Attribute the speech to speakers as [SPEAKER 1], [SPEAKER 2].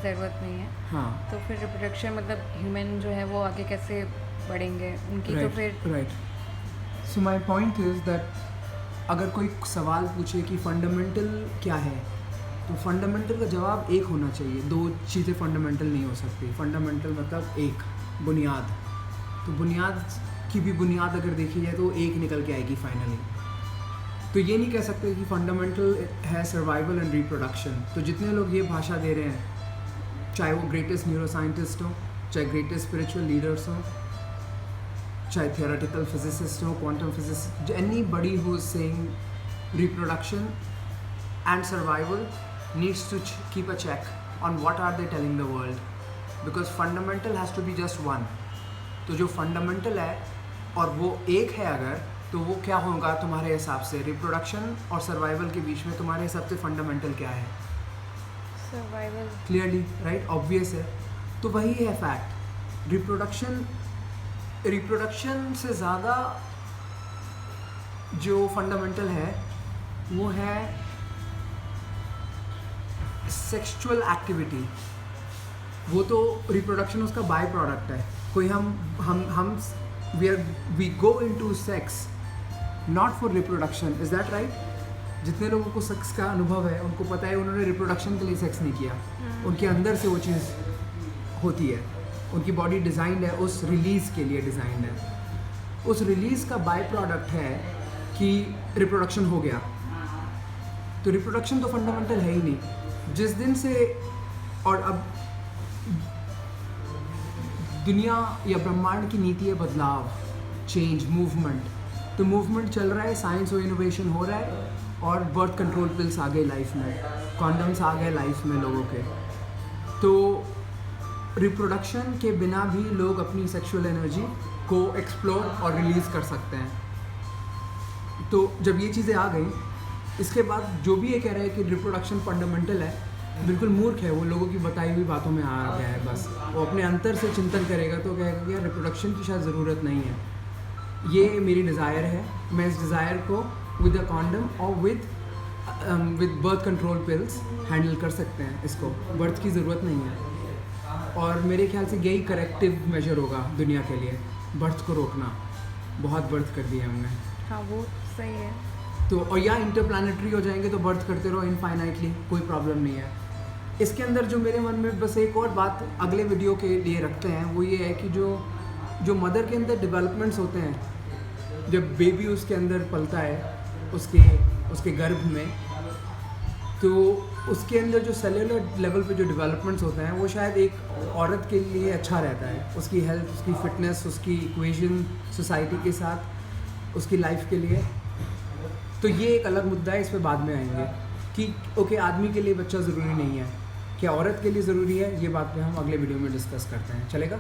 [SPEAKER 1] ज़रूरत नहीं है,
[SPEAKER 2] हाँ
[SPEAKER 1] तो फिर रिप्रोडक्शन मतलब ह्यूमन जो है वो आगे कैसे बढ़ेंगे उनकी तो फिर
[SPEAKER 2] right. So my point is that अगर कोई सवाल पूछे कि फंडामेंटल क्या है, तो फंडामेंटल का जवाब एक होना चाहिए, दो चीज़ें फंडामेंटल नहीं हो सकती। फंडामेंटल मतलब एक बुनियाद, तो बुनियाद की भी बुनियाद अगर देखी जाए तो एक निकल के आएगी फाइनली। तो ये नहीं कह सकते कि फंडामेंटल है सर्वाइवल एंड रिप्रोडक्शन। तो जितने लोग ये भाषा दे रहे हैं, चाहे वो ग्रेटेस्ट न्यूरो साइंटिस्ट हो, चाहे ग्रेटेस्ट स्पिरिचुअल लीडर्स हों, चाहे थियोरेटिकल फिजिसिस्ट हो, quantum physicist, anybody who is saying reproduction and survival needs to keep a check on what are they telling the world, because fundamental has to be just one. तो जो fundamental है और वो एक है अगर, तो वो क्या होगा तुम्हारे हिसाब से? रिप्रोडक्शन और सर्वाइवल के बीच में तुम्हारे हिसाब से फंडामेंटल क्या है?
[SPEAKER 1] सर्वाइवल।
[SPEAKER 2] क्लियरली राइट, ऑब्वियस है। तो वही है फैक्ट। रिप्रोडक्शन से ज़्यादा जो फंडामेंटल है वो है सेक्सुअल एक्टिविटी। वो तो रिप्रोडक्शन उसका बाय प्रोडक्ट है। कोई हम we go into sex not for reproduction, is that right? जितने लोगों को सेक्स का अनुभव है उनको पता है उन्होंने रिप्रोडक्शन के लिए सेक्स नहीं किया, उनके अंदर से वो चीज़ होती है, उनकी बॉडी डिज़ाइंड है उस रिलीज़ के लिए डिज़ाइंड है। उस रिलीज़ का बाय प्रोडक्ट है कि रिप्रोडक्शन हो गया। तो रिप्रोडक्शन तो फंडामेंटल है ही नहीं। जिस दिन से, और अब दुनिया या ब्रह्मांड की नीति है बदलाव, चेंज, मूवमेंट। तो मूवमेंट चल रहा है, साइंस और इनोवेशन हो रहा है, और बर्थ कंट्रोल पिल्स आ गए लाइफ में, कॉन्डम्स आ गए लाइफ में लोगों के। तो रिप्रोडक्शन के बिना भी लोग अपनी सेक्सुअल एनर्जी को एक्सप्लोर और रिलीज़ कर सकते हैं। तो जब ये चीज़ें आ गई, इसके बाद जो भी ये कह रहा है कि रिप्रोडक्शन फंडामेंटल है, बिल्कुल मूर्ख है। वो लोगों की बताई हुई बातों में आ गया है। बस वो अपने अंतर से चिंतन करेगा तो कहेगा कि यार रिप्रोडक्शन की शायद ज़रूरत नहीं है। ये मेरी डिज़ायर है, मैं इस डिज़ायर को विद अ कॉन्डम और with birth control pills handle कर सकते हैं। इसको बर्थ की ज़रूरत नहीं है, और मेरे ख्याल से यही करेक्टिव मेजर होगा दुनिया के लिए, बर्थ को रोकना। बहुत बर्थ कर दिए हमने।
[SPEAKER 1] हाँ वो सही है।
[SPEAKER 2] तो और या इंटरप्लानेटरी हो जाएंगे तो बर्थ करते रहो इनफाइनाइटली, कोई प्रॉब्लम नहीं है। इसके अंदर जो मेरे मन में बस एक और बात अगले वीडियो के लिए रखते हैं, वो ये है कि जो मदर के अंदर डेवलपमेंट्स होते हैं, जब बेबी उसके अंदर पलता है उसके गर्भ में, तो उसके अंदर जो सेलुलर लेवल पे जो डेवलपमेंट्स होते हैं वो शायद एक औरत के लिए अच्छा रहता है, उसकी हेल्थ, उसकी फिटनेस, उसकी इक्वेशन सोसाइटी के साथ, उसकी लाइफ के लिए। तो ये एक अलग मुद्दा है, इस पे बाद में आएंगे कि ओके आदमी के लिए बच्चा ज़रूरी नहीं है, क्या औरत के लिए ज़रूरी है, ये बात पे हम अगले वीडियो में डिस्कस करते हैं। चलेगा?